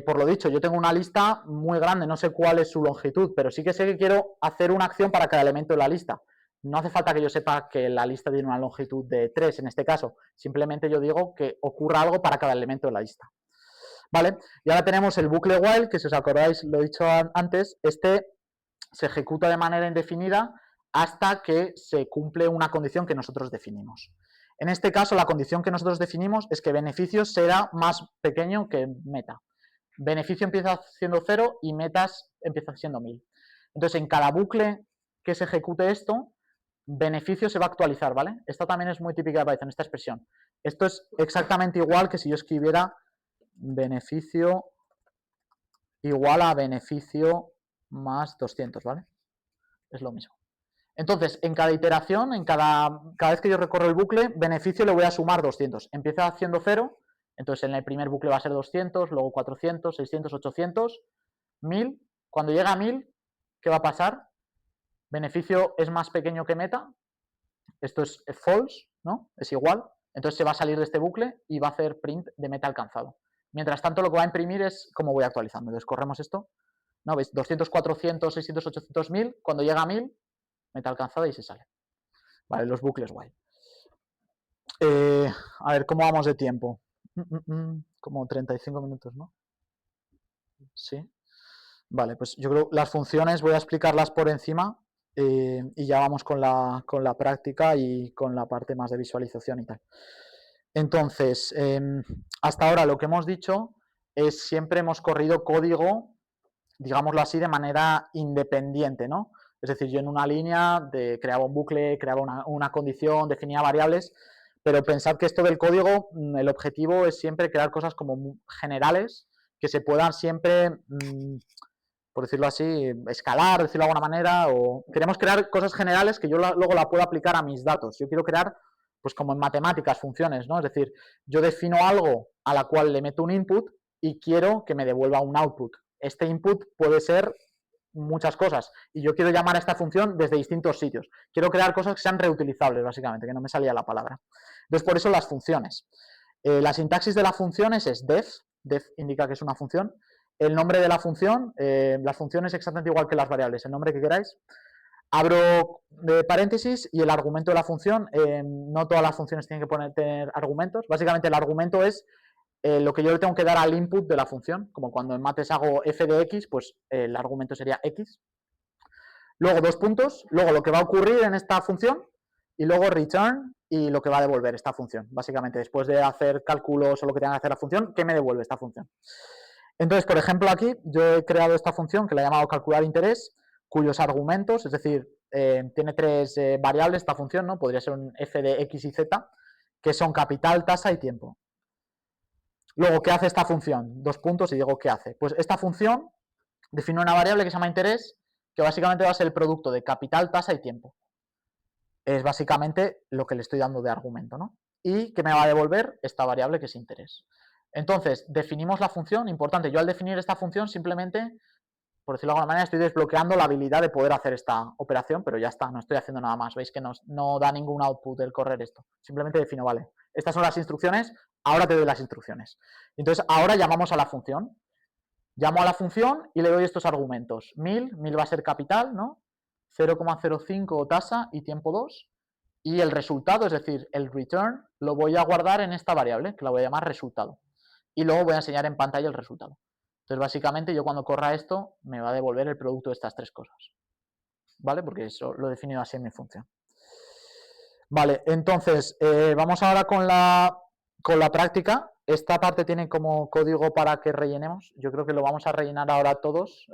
Por lo dicho, yo tengo una lista muy grande, no sé cuál es su longitud, pero sí que sé que quiero hacer una acción para cada elemento de la lista. No hace falta que yo sepa que la lista tiene una longitud de 3 en este caso, simplemente yo digo que ocurra algo para cada elemento de la lista. ¿Vale? Y ahora tenemos el bucle while, que si os acordáis, lo he dicho antes, este se ejecuta de manera indefinida hasta que se cumple una condición que nosotros definimos. En este caso, la condición que nosotros definimos es que beneficio será más pequeño que meta. Beneficio empieza siendo 0 y metas empieza siendo 1000. Entonces, en cada bucle que se ejecute esto, beneficio se va a actualizar, ¿vale? Esta también es muy típica de Python, esta expresión. Esto es exactamente igual que si yo escribiera beneficio igual a beneficio más 200, ¿vale? Es lo mismo. Entonces, en cada iteración, cada vez que yo recorro el bucle, beneficio le voy a sumar 200. Empieza haciendo 0 Entonces en el primer bucle va a ser 200, luego 400, 600, 800, 1000. Cuando llega a 1000, ¿qué va a pasar? Beneficio es más pequeño que meta. Esto es false, ¿no? Es igual. Entonces se va a salir de este bucle y va a hacer print de meta alcanzado. Mientras tanto, lo que va a imprimir es cómo voy actualizando. Entonces corremos esto. ¿No? ¿Veis? 200, 400, 600, 800, 1000. Cuando llega a 1000, meta alcanzada y se sale. Vale, los bucles guay. A ver, ¿cómo vamos de tiempo? Como 35 minutos, ¿no? Sí. Vale, pues yo creo que las funciones voy a explicarlas por encima y ya vamos con la práctica y con la parte más de visualización y tal. Entonces, hasta ahora lo que hemos dicho es siempre hemos corrido código, digámoslo así, de manera independiente, ¿no? Es decir, yo en una línea creaba un bucle, creaba una condición, definía variables, pero pensad que esto del código, el objetivo es siempre crear cosas como generales que se puedan siempre, por decirlo así, escalar, decirlo de alguna manera, o queremos crear cosas generales que yo luego la puedo aplicar a mis datos. Yo quiero crear, pues como en matemáticas, funciones, ¿no? Es decir, yo defino algo a la cual le meto un input y quiero que me devuelva un output. Este input puede ser muchas cosas y yo quiero llamar a esta función desde distintos sitios. Quiero crear cosas que sean reutilizables, básicamente, que no me salía la palabra. Entonces, por eso las funciones. La sintaxis de las funciones es def indica que es una función. El nombre de la función es exactamente igual que las variables, el nombre que queráis. Abro paréntesis y el argumento de la función, no todas las funciones tienen que tener argumentos. Básicamente el argumento es lo que yo le tengo que dar al input de la función, como cuando en mates hago f de x, pues el argumento sería x. Luego dos puntos, luego lo que va a ocurrir en esta función y luego return y lo que va a devolver esta función. Básicamente después de hacer cálculos o lo que tenga que hacer la función, ¿qué me devuelve esta función? Entonces, por ejemplo, aquí yo he creado esta función que la he llamado calcular interés, cuyos argumentos, es decir, tiene tres variables esta función, ¿no? Podría ser un f de x y z, que son capital, tasa y tiempo. Luego, ¿qué hace esta función? Dos puntos y digo, ¿qué hace? Pues esta función define una variable que se llama interés, que básicamente va a ser el producto de capital, tasa y tiempo. Es básicamente lo que le estoy dando de argumento, ¿no? Y que me va a devolver esta variable que es interés. Entonces, definimos la función, importante, yo al definir esta función simplemente, por decirlo de alguna manera, estoy desbloqueando la habilidad de poder hacer esta operación, pero ya está, no estoy haciendo nada más, veis que no da ningún output el correr esto, simplemente defino, vale, estas son las instrucciones, ahora te doy las instrucciones. Entonces, ahora llamamos a la función, llamo a la función y le doy estos argumentos, 1000 va a ser capital, ¿no? 0,05 tasa y tiempo 2, y el resultado, es decir, el return, lo voy a guardar en esta variable, que la voy a llamar resultado. Y luego voy a enseñar en pantalla el resultado. Entonces, básicamente, yo cuando corra esto, me va a devolver el producto de estas tres cosas. ¿Vale? Porque eso lo he definido así en mi función. Vale, entonces, vamos ahora con la práctica. Esta parte tiene como código para que rellenemos. Yo creo que lo vamos a rellenar ahora todos.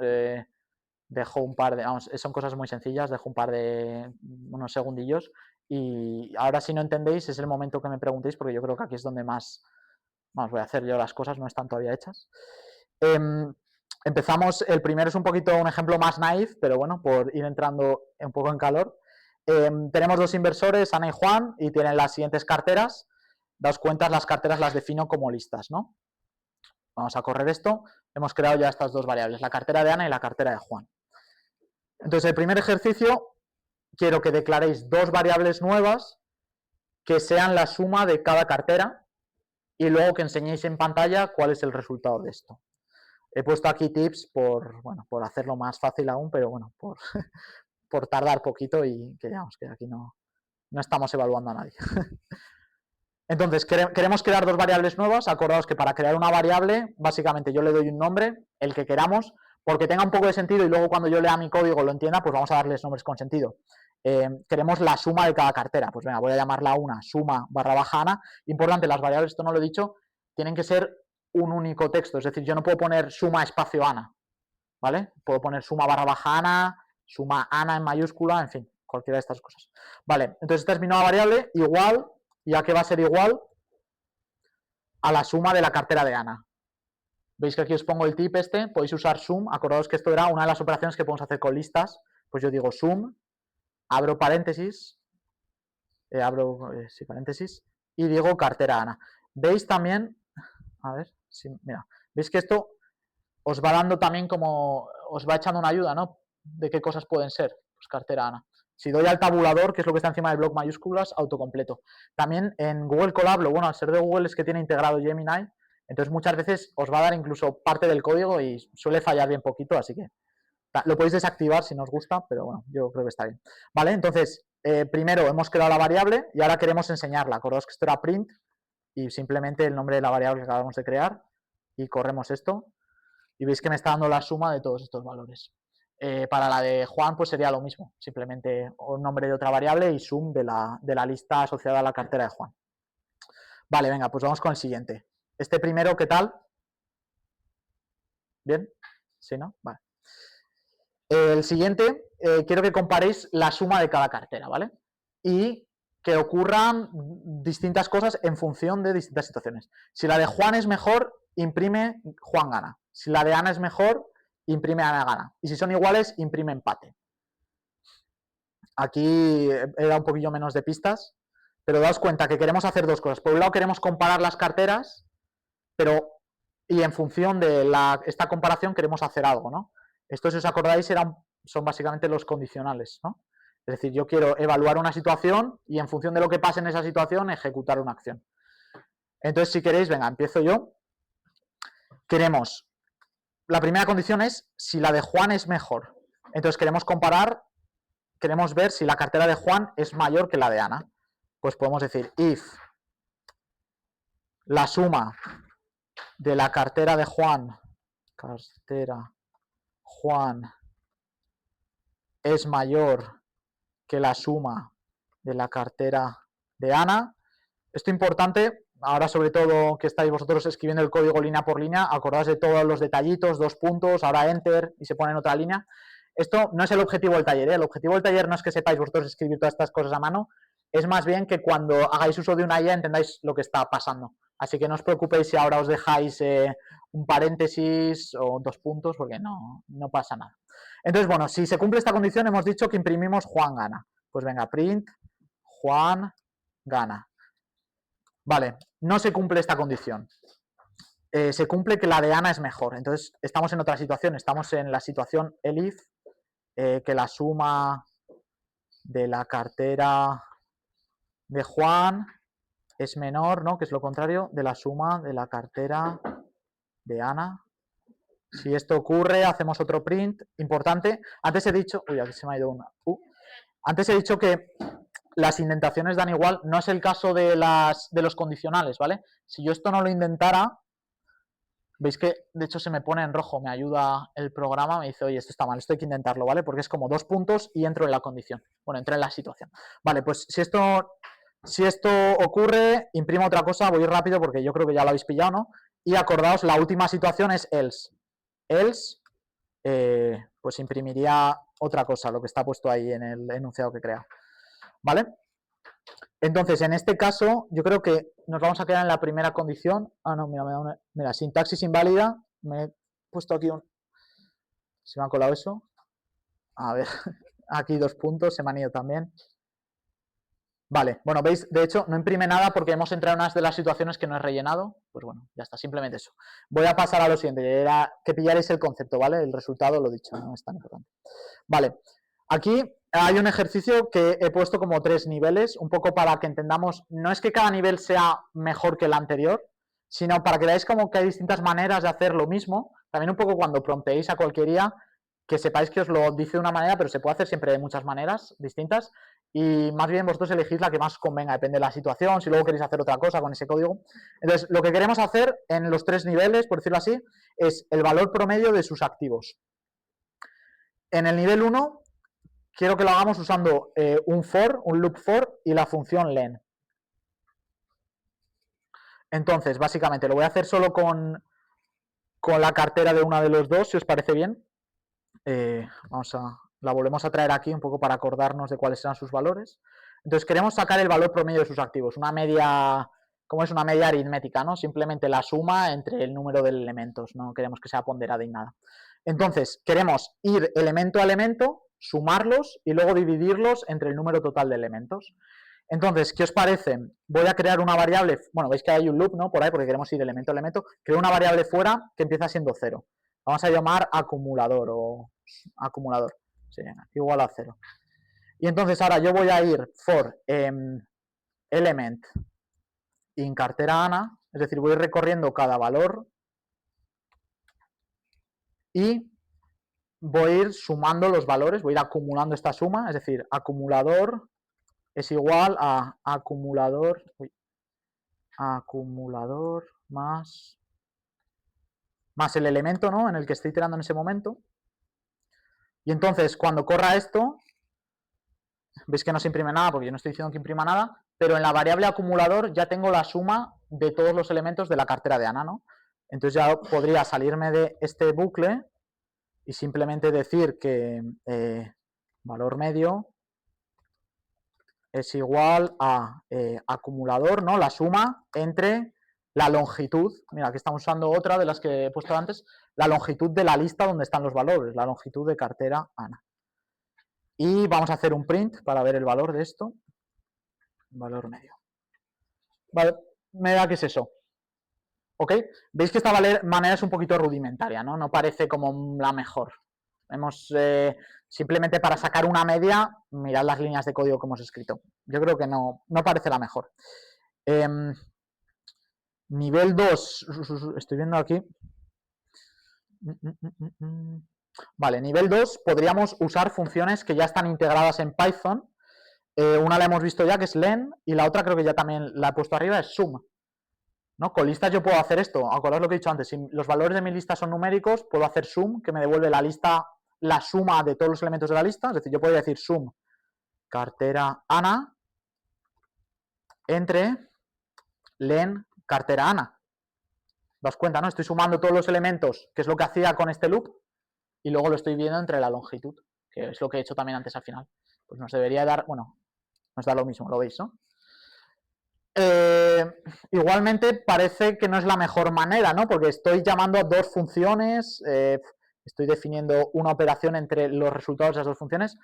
Dejo un par de, son cosas muy sencillas, dejo un par de, unos segundillos. Y ahora, si no entendéis, es el momento que me preguntéis, porque yo creo que aquí es donde más, vamos, voy a hacer yo las cosas, no están todavía hechas. Empezamos, el primero es un poquito un ejemplo más naif, pero bueno, por ir entrando un poco en calor. Tenemos dos inversores, Ana y Juan, y tienen las siguientes carteras. Daos cuenta, las carteras las defino como listas, ¿no? Vamos a correr esto. Hemos creado ya estas dos variables, la cartera de Ana y la cartera de Juan. Entonces, el primer ejercicio, quiero que declaréis dos variables nuevas que sean la suma de cada cartera y luego que enseñéis en pantalla cuál es el resultado de esto. He puesto aquí tips por hacerlo más fácil aún, pero bueno, por tardar poquito y que digamos que aquí no estamos evaluando a nadie. Entonces, queremos crear dos variables nuevas. Acordaos que para crear una variable, básicamente yo le doy un nombre, el que queramos, porque tenga un poco de sentido y luego cuando yo lea mi código lo entienda, pues vamos a darles nombres con sentido. Queremos la suma de cada cartera. Pues venga, voy a llamarla una suma / Ana. Importante, las variables, esto no lo he dicho, tienen que ser un único texto. Es decir, yo no puedo poner suma espacio Ana, ¿vale? Puedo poner suma / Ana, suma Ana en mayúscula, en fin, cualquiera de estas cosas. Vale, entonces esta es mi nueva variable, igual, ya que va a ser igual a la suma de la cartera de Ana. Veis que aquí os pongo el tip este, podéis usar sum, acordaos que esto era una de las operaciones que podemos hacer con listas, pues yo digo sum, abro paréntesis, paréntesis, y digo cartera Ana. Veis también, A ver, sí, mira. ¿Veis que esto os va dando también como, os va echando una ayuda, ¿no? De qué cosas pueden ser, pues cartera ANA. Si doy al tabulador, que es lo que está encima del bloc mayúsculas, autocompleto. También en Google Colab, lo bueno al ser de Google es que tiene integrado Gemini, entonces muchas veces os va a dar incluso parte del código y suele fallar bien poquito, así que lo podéis desactivar si no os gusta, pero bueno, yo creo que está bien. Vale, entonces, primero hemos creado la variable y ahora queremos enseñarla. Acordaos que esto era print y simplemente el nombre de la variable que acabamos de crear y corremos esto y veis que me está dando la suma de todos estos valores. Para la de Juan pues sería lo mismo, simplemente un nombre de otra variable y sum de la lista asociada a la cartera de Juan. Vale, venga, pues vamos con el siguiente. Este primero, ¿qué tal? ¿Bien? ¿Sí, no? Vale. El siguiente, quiero que comparéis la suma de cada cartera, ¿vale? Y que ocurran distintas cosas en función de distintas situaciones. Si la de Juan es mejor, imprime Juan gana. Si la de Ana es mejor, imprime Ana gana. Y si son iguales, imprime empate. Aquí he dado un poquillo menos de pistas, pero daos cuenta que queremos hacer dos cosas. Por un lado queremos comparar las carteras, y en función de esta comparación queremos hacer algo, ¿no? Esto, si os acordáis, son básicamente los condicionales, ¿no? Es decir, yo quiero evaluar una situación y en función de lo que pase en esa situación, ejecutar una acción. Entonces, si queréis, venga, empiezo yo. La primera condición es si la de Juan es mejor. Entonces, queremos ver si la cartera de Juan es mayor que la de Ana. Pues podemos decir if la suma de la cartera de Juan, es mayor que la suma de la cartera de Ana. Esto es importante, ahora sobre todo que estáis vosotros escribiendo el código línea por línea, acordaos de todos los detallitos, 2 puntos, ahora enter y se pone en otra línea. Esto no es el objetivo del taller, ¿eh? El objetivo del taller no es que sepáis vosotros escribir todas estas cosas a mano, es más bien que cuando hagáis uso de una IA entendáis lo que está pasando. Así que no os preocupéis si ahora os dejáis un paréntesis o 2 puntos, porque no pasa nada. Entonces, bueno, si se cumple esta condición, hemos dicho que imprimimos Juan gana. Pues venga, print Juan gana. Vale, no se cumple esta condición. Se cumple que la de Ana es mejor. Entonces, estamos en otra situación. Estamos en la situación elif, que la suma de la cartera de Juan es menor, ¿no? Que es lo contrario de la suma de la cartera de Ana. Si esto ocurre, hacemos otro print. Importante, antes he dicho... Uy, aquí se me ha ido una. Antes he dicho que las indentaciones dan igual. No es el caso de los condicionales, ¿vale? Si yo esto no lo indentara, veis que de hecho se me pone en rojo, me ayuda el programa, me dice, oye, esto está mal, esto hay que intentarlo, ¿vale? Porque es como 2 puntos y entro en la condición. Bueno, entro en la situación. Vale, pues si esto ocurre, imprimo otra cosa, voy rápido porque yo creo que ya lo habéis pillado, ¿no? Y acordaos, la última situación es else. Else, pues imprimiría otra cosa, lo que está puesto ahí en el enunciado que crea. ¿Vale? Entonces, en este caso, yo creo que nos vamos a quedar en la primera condición. Ah, no, mira, sintaxis inválida. Me he puesto aquí se me ha colado eso. A ver, aquí 2 puntos, se me han ido también. Vale, bueno, veis, de hecho, no imprime nada porque hemos entrado en una de las situaciones que no he rellenado. Pues bueno, ya está, simplemente eso. Voy a pasar a lo siguiente, era que pillaréis el concepto, ¿vale? El resultado, lo dicho, no es tan importante. Vale, aquí hay un ejercicio que he puesto como 3 niveles, un poco para que entendamos, no es que cada nivel sea mejor que el anterior, sino para que veáis como que hay distintas maneras de hacer lo mismo. También un poco cuando prompteéis a cualquier IA, que sepáis que os lo dice de una manera, pero se puede hacer siempre de muchas maneras distintas. Y más bien vosotros elegís la que más os convenga, depende de la situación, si luego queréis hacer otra cosa con ese código. Entonces, lo que queremos hacer en los 3 niveles, por decirlo así, es el valor promedio de sus activos. En el nivel 1, quiero que lo hagamos usando un loop for y la función len. Entonces, básicamente, lo voy a hacer solo con la cartera de una de los dos, si os parece bien. La volvemos a traer aquí un poco para acordarnos de cuáles serán sus valores. Entonces queremos sacar el valor promedio de sus activos, una media, como es una media aritmética, ¿no? Simplemente la suma entre el número de elementos, no queremos que sea ponderada y nada. Entonces queremos ir elemento a elemento, sumarlos y luego dividirlos entre el número total de elementos. Entonces, ¿qué os parece? Voy a crear una variable, bueno, veis que hay un loop, ¿no? Por ahí, porque queremos ir elemento a elemento. Creo una variable fuera que empieza siendo 0. Vamos a llamar acumulador o acumulador. Sí, igual a 0. Y entonces ahora yo voy a ir for element in cartera Ana, es decir, voy recorriendo cada valor y voy a ir sumando los valores, voy a ir acumulando esta suma, es decir, acumulador es igual a acumulador más el elemento, ¿no?, en el que estoy iterando en ese momento. Y entonces, cuando corra esto, veis que no se imprime nada porque yo no estoy diciendo que imprima nada, pero en la variable acumulador ya tengo la suma de todos los elementos de la cartera de Ana, ¿no? Entonces ya podría salirme de este bucle y simplemente decir que valor medio es igual a acumulador, ¿no?, la suma entre la longitud, mira, aquí estamos usando otra de las que he puesto antes, la longitud de la lista donde están los valores, la longitud de cartera Ana. Y vamos a hacer un print para ver el valor de esto, valor medio. Vale, me da que es eso. ¿Ok? Veis que esta manera es un poquito rudimentaria, ¿no? No parece como la mejor. Hemos, simplemente para sacar una media, mirad las líneas de código que hemos escrito. Yo creo que no parece la mejor. Nivel 2, estoy viendo aquí. Vale, nivel 2, podríamos usar funciones que ya están integradas en Python. Una la hemos visto ya, que es len, y la otra creo que ya también la he puesto arriba, es sum. ¿No? Con listas yo puedo hacer esto, acordaos lo que he dicho antes, si los valores de mi lista son numéricos, puedo hacer sum, que me devuelve la lista, la suma de todos los elementos de la lista, es decir, yo podría decir sum cartera Ana entre len cartera Ana. ¿Daos cuenta, no? Estoy sumando todos los elementos, que es lo que hacía con este loop, y luego lo estoy viendo entre la longitud, que es lo que he hecho también antes al final. Pues nos debería dar, bueno, nos da lo mismo, lo veis, ¿no? Igualmente parece que no es la mejor manera, ¿no? Porque estoy llamando a dos funciones, estoy definiendo una operación entre los resultados de esas dos funciones.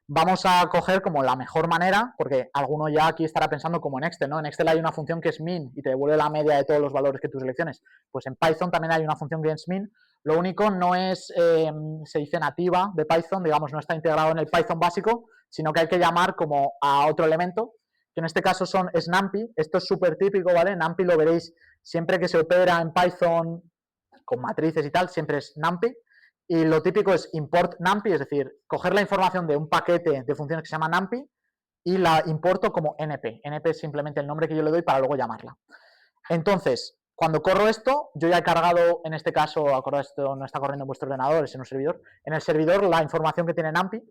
Vamos a coger como la mejor manera, porque alguno ya aquí estará pensando como en Excel, ¿no? En Excel hay una función que es min y te devuelve la media de todos los valores que tú selecciones. Pues en Python también hay una función que es min. Lo único no es, se dice nativa de Python, digamos, no está integrado en el Python básico, sino que hay que llamar como a otro elemento, que en este caso es NumPy. Esto es súper típico, ¿vale? NumPy lo veréis siempre que se opera en Python con matrices y tal, siempre es NumPy. Y lo típico es import NumPy, es decir, coger la información de un paquete de funciones que se llama NumPy y la importo como NP. NP es simplemente el nombre que yo le doy para luego llamarla. Entonces, cuando corro esto, yo ya he cargado, en este caso, acordaos, esto no está corriendo en vuestro ordenador, es en un servidor, en el servidor la información que tiene NumPy.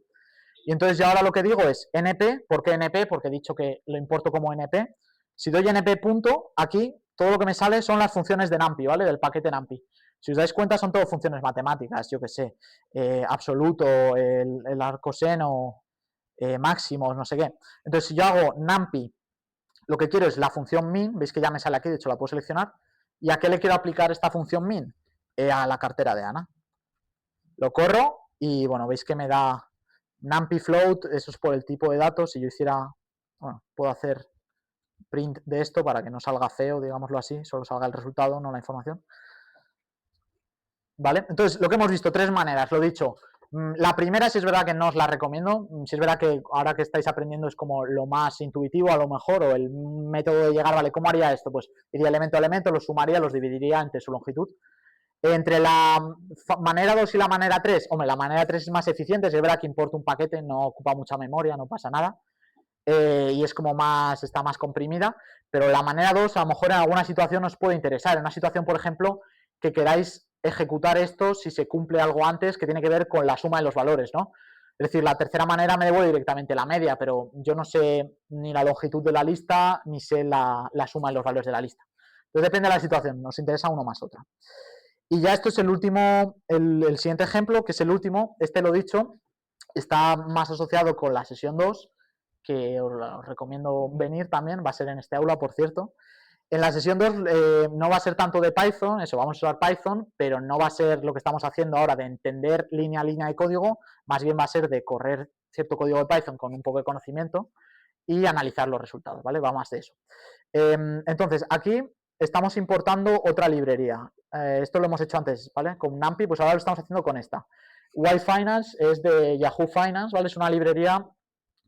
Y entonces ya ahora lo que digo es NP, ¿por qué NP? Porque he dicho que lo importo como NP. Si doy NP punto, aquí todo lo que me sale son las funciones de NumPy, ¿vale? Del paquete NumPy. Si os dais cuenta son todo funciones matemáticas, yo que sé, absoluto, el arcoseno, máximos, no sé qué. Entonces si yo hago NumPy, lo que quiero es la función min, veis que ya me sale aquí, de hecho la puedo seleccionar. ¿Y a qué le quiero aplicar esta función min? A la cartera de Ana. Lo corro y bueno, veis que me da NumPy float, eso es por el tipo de datos. Si yo hiciera, bueno, puedo hacer print de esto para que no salga feo, digámoslo así, solo salga el resultado, no la información. ¿Vale? Entonces, lo que hemos visto, tres maneras, lo he dicho. La primera, si es verdad que no os la recomiendo, si es verdad que ahora que estáis aprendiendo es como lo más intuitivo a lo mejor, o el método de llegar, ¿vale? ¿Cómo haría esto? Pues iría elemento a elemento, los sumaría, los dividiría entre su longitud. Entre la manera 2 y la manera 3, hombre, la manera 3 es más eficiente, si es verdad que importa un paquete, no ocupa mucha memoria, no pasa nada, y es como más, está más comprimida, pero la manera 2 a lo mejor en alguna situación os puede interesar, en una situación, por ejemplo, que queráis ejecutar esto si se cumple algo antes que tiene que ver con la suma de los valores, ¿no? Es decir, la tercera manera me devuelve directamente la media, pero yo no sé ni la longitud de la lista, ni sé la suma de los valores de la lista. Entonces depende de la situación, nos interesa uno más otra. Y ya esto es el último, el siguiente ejemplo, que es el último, este lo he dicho, está más asociado con la sesión 2, que os recomiendo venir también, va a ser en este aula, por cierto. En la sesión 2 no va a ser tanto de Python, eso, vamos a usar Python, pero no va a ser lo que estamos haciendo ahora de entender línea a línea de código, más bien va a ser de correr cierto código de Python con un poco de conocimiento y analizar los resultados, ¿vale? Va más de eso. Entonces, aquí estamos importando otra librería. Esto lo hemos hecho antes, ¿vale? Con NumPy, pues ahora lo estamos haciendo con esta. YFinance es de Yahoo Finance, ¿vale? Es una librería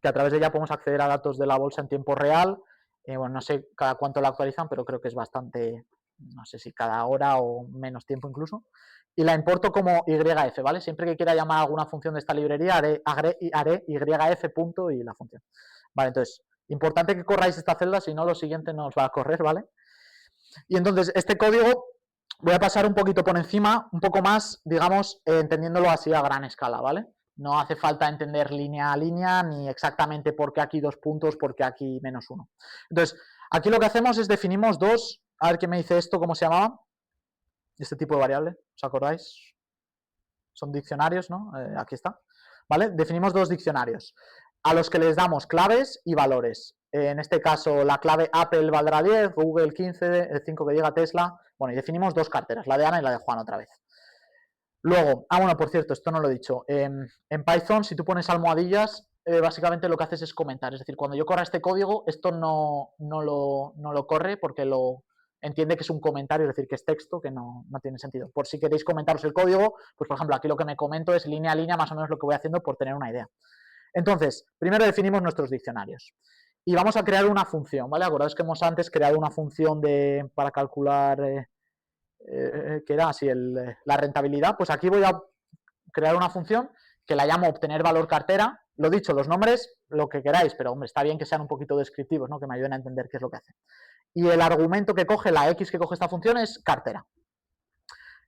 que a través de ella podemos acceder a datos de la bolsa en tiempo real. Bueno, no sé cada cuánto la actualizan, pero creo que es bastante, no sé si cada hora o menos tiempo incluso. Y la importo como YF, ¿vale? Siempre que quiera llamar alguna función de esta librería, haré YF punto y la función. Vale, entonces, importante que corráis esta celda, si no, lo siguiente no os va a correr, ¿vale? Y entonces, este código voy a pasar un poquito por encima, un poco más, digamos, entendiéndolo así a gran escala, ¿vale? No hace falta entender línea a línea, ni exactamente por qué aquí 2 puntos, por qué aquí -1. Entonces, aquí lo que hacemos es definimos dos, a ver qué me dice esto, ¿cómo se llamaba? Este tipo de variable, ¿os acordáis? Son diccionarios, ¿no? Aquí está, ¿vale? Definimos dos diccionarios, a los que les damos claves y valores. En este caso, la clave Apple valdrá 10, Google 15, el 5 que diga Tesla. Bueno, y definimos dos carteras, la de Ana y la de Juan otra vez. Luego, bueno, por cierto, esto no lo he dicho. En Python, si tú pones almohadillas, básicamente lo que haces es comentar. Es decir, cuando yo corra este código, esto no lo corre porque lo entiende que es un comentario, es decir, que es texto, que no tiene sentido. Por si queréis comentaros el código, pues por ejemplo, aquí lo que me comento es línea a línea, más o menos lo que voy haciendo por tener una idea. Entonces, primero definimos nuestros diccionarios. Y vamos a crear una función, ¿vale? Acordaos que hemos antes creado una función para calcular, que era así, la rentabilidad. Pues aquí voy a crear una función que la llamo obtener valor cartera. Lo dicho, los nombres, lo que queráis, pero hombre, está bien que sean un poquito descriptivos, ¿no? Que me ayuden a entender qué es lo que hace. Y el argumento que coge, la X que coge esta función es cartera.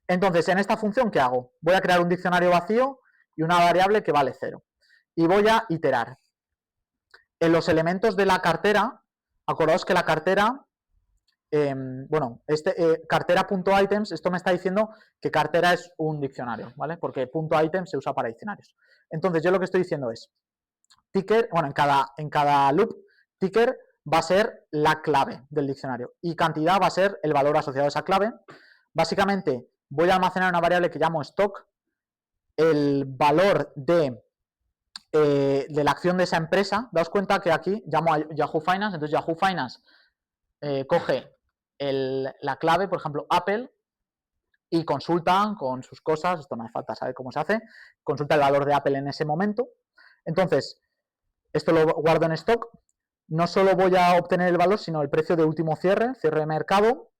Entonces, en esta función, ¿qué hago? Voy a crear un diccionario vacío y una variable que vale 0. Y voy a iterar. En los elementos de la cartera, acordaos que la cartera, bueno, cartera.items, esto me está diciendo que cartera es un diccionario, ¿vale? Porque .items se usa para diccionarios. Entonces, yo lo que estoy diciendo es, ticker, bueno, en cada loop, ticker va a ser la clave del diccionario y cantidad va a ser el valor asociado a esa clave. Básicamente, voy a almacenar una variable que llamo stock, el valor de la acción de esa empresa. Daos cuenta que aquí llamo a Yahoo Finance, entonces Yahoo Finance coge la clave, por ejemplo, Apple, y consulta con sus cosas, esto no hace falta saber cómo se hace, consulta el valor de Apple en ese momento. Entonces, esto lo guardo en stock. No solo voy a obtener el valor, sino el precio de último cierre de mercado.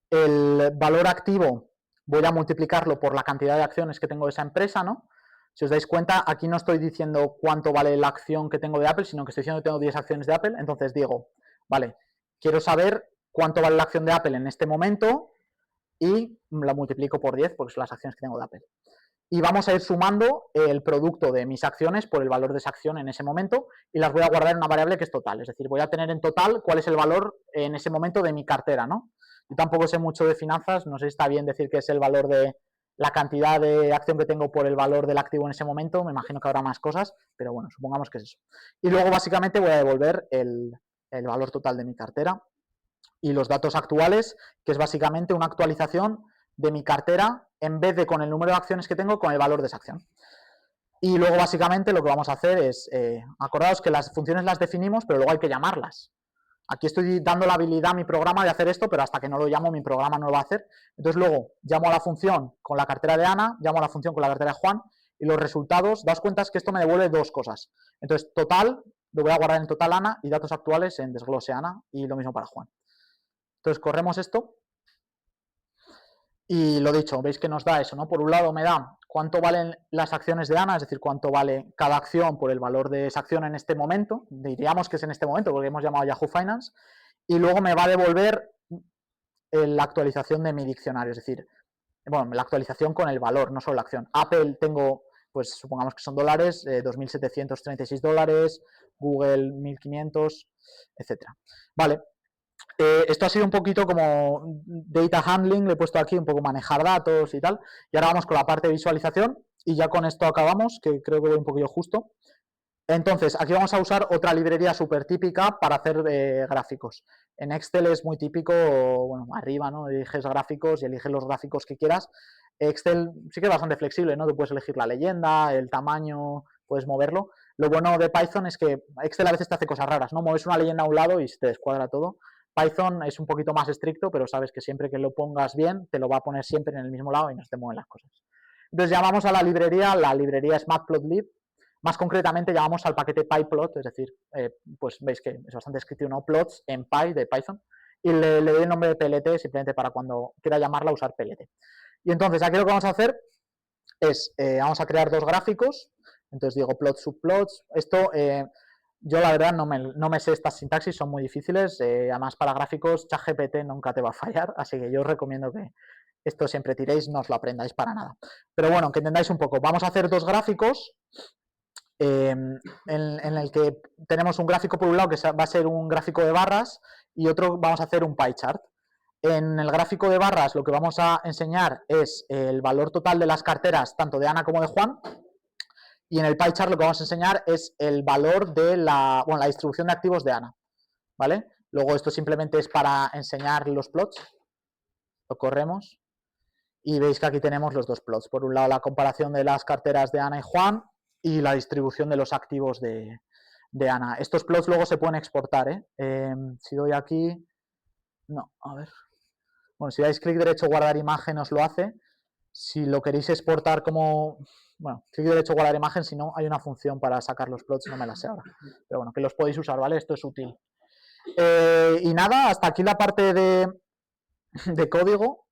El valor activo voy a multiplicarlo por la cantidad de acciones que tengo de esa empresa, ¿no? Si os dais cuenta, aquí no estoy diciendo cuánto vale la acción que tengo de Apple, sino que estoy diciendo que tengo 10 acciones de Apple. Entonces digo, vale, quiero saber cuánto vale la acción de Apple en este momento y la multiplico por 10 porque son las acciones que tengo de Apple. Y vamos a ir sumando el producto de mis acciones por el valor de esa acción en ese momento y las voy a guardar en una variable que es total. Es decir, voy a tener en total cuál es el valor en ese momento de mi cartera, ¿no? Yo tampoco sé mucho de finanzas, no sé si está bien decir que es el valor de la cantidad de acción que tengo por el valor del activo en ese momento, me imagino que habrá más cosas, pero bueno, supongamos que es eso. Y luego básicamente voy a devolver el valor total de mi cartera y los datos actuales, que es básicamente una actualización de mi cartera en vez de con el número de acciones que tengo, con el valor de esa acción. Y luego básicamente lo que vamos a hacer es, acordaos que las funciones las definimos, pero luego hay que llamarlas. Aquí estoy dando la habilidad a mi programa de hacer esto, pero hasta que no lo llamo, mi programa no lo va a hacer. Entonces luego llamo a la función con la cartera de Ana, llamo a la función con la cartera de Juan, y los resultados, daos cuenta que esto me devuelve dos cosas. Entonces, total, lo voy a guardar en total Ana, y datos actuales en desglose Ana, y lo mismo para Juan. Entonces, corremos esto, y lo dicho, veis que nos da eso, ¿no? Por un lado me da cuánto valen las acciones de Ana, es decir, cuánto vale cada acción por el valor de esa acción en este momento, diríamos que es en este momento porque hemos llamado a Yahoo Finance, y luego me va a devolver la actualización de mi diccionario, es decir, bueno, la actualización con el valor, no solo la acción. Apple tengo, pues supongamos que son dólares, 2.736 dólares, Google 1.500, etcétera. Vale. Esto ha sido un poquito como data handling, le he puesto aquí un poco manejar datos y tal, y ahora vamos con la parte de visualización y ya con esto acabamos, que creo que voy un poquillo justo. Entonces, aquí vamos a usar otra librería súper típica para hacer gráficos. En Excel es muy típico, bueno, arriba, ¿no? Eliges gráficos y eliges los gráficos que quieras. Excel sí que es bastante flexible, ¿no? Tú puedes elegir la leyenda, el tamaño, puedes moverlo. Lo bueno de Python es que Excel a veces te hace cosas raras, ¿no? Mueves una leyenda a un lado y se te descuadra todo. Python es un poquito más estricto, pero sabes que siempre que lo pongas bien, te lo va a poner siempre en el mismo lado y no se te mueven las cosas. Entonces llamamos a la librería es matplotlib. Más concretamente llamamos al paquete pyplot, es decir, pues veis que es bastante escrito, ¿no? Plots en Py de Python, y le doy el nombre de PLT simplemente para cuando quiera llamarla usar PLT. Y entonces aquí lo que vamos a hacer es, vamos a crear dos gráficos, entonces digo plots subplots, esto yo la verdad no me sé estas sintaxis, son muy difíciles, además para gráficos ChatGPT nunca te va a fallar, así que yo os recomiendo que esto siempre tiréis, no os lo aprendáis para nada. Pero bueno, que entendáis un poco, vamos a hacer dos gráficos en el que tenemos un gráfico por un lado que va a ser un gráfico de barras y otro vamos a hacer un pie chart. En el gráfico de barras lo que vamos a enseñar es el valor total de las carteras tanto de Ana como de Juan, y en el pie chart lo que vamos a enseñar es el valor de la distribución de activos de Ana, ¿vale? Luego esto simplemente es para enseñar los plots, lo corremos y veis que aquí tenemos los dos plots, por un lado la comparación de las carteras de Ana y Juan y la distribución de los activos de Ana. Estos plots luego se pueden exportar, si doy aquí, no, a ver, bueno, si dais clic derecho guardar imagen os lo hace, si lo queréis exportar como, bueno, clic derecho guardar imagen, si no hay una función para sacar los plots, no me la sé ahora, pero bueno, que los podéis usar, ¿vale? Esto es útil. Y nada, hasta aquí la parte de código.